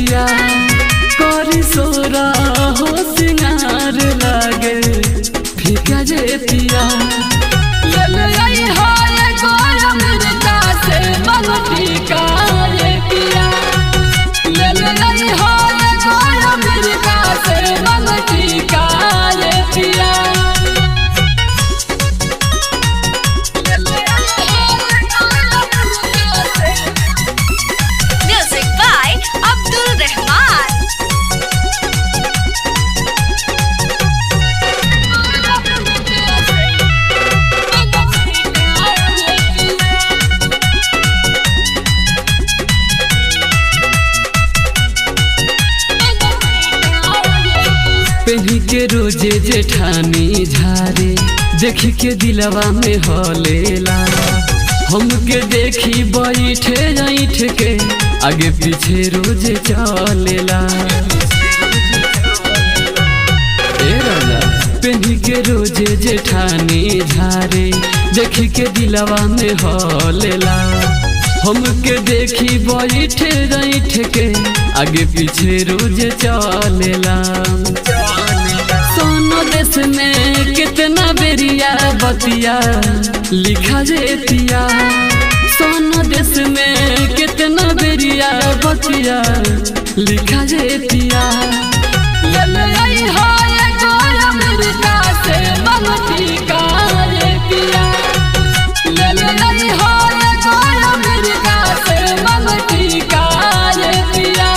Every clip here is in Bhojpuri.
पिया करी सोरा हो सिंगार लागे फीका जे पिया ले ले आई हाय गोरा मिर्चा से मंगती का ये पिया ले ले आई हाय गोरा मिर्चा से मंगती का ये पिया पेही के रोजे जेठानी झारे देखी के दिलवा में हलेला हमके देखी बैठे ऐठ के आगे पीछे रोजे चलेला पेही के रोजे जेठानी झारे देखी के दिलवा में हलेला हमके देखी बैठे ऐठ के आगे पीछे रोजे चलेला देश में कितना बेरिया बतिया लिखा जे पिया सोना देश में कितना बेरिया बतिया लिखा जे पिया ले ले आई हाय गोरा मिर्चा से मंगती का ये पिया ले ले आई हाय गोरा मिर्चा से मंगती का ये पिया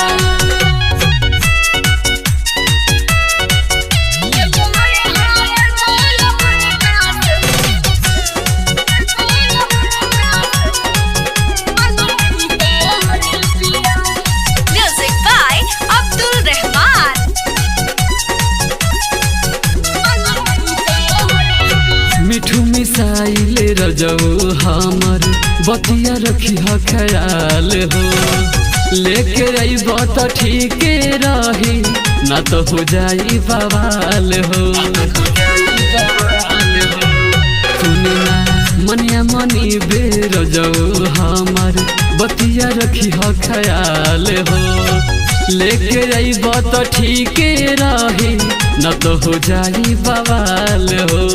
मिठू मिसाइल रजऊ हमर बतिया रखी ख्याल हो लेके अइब त ठीक रही ना तो हो जाई बवाल हो सुनी ना मनिया मनी बेरजऊ हमर बतिया रखी ख्याल हो लेके अइब त ठीक रही ना तो हो जाई बवाल हो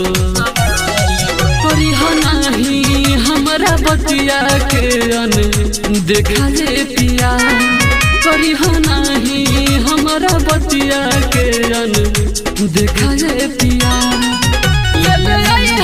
नहीं हमारा बतिया के अन देखा जे पिया करी हो नहीं हमारा बतिया के अन देखा जे पिया ले ले आई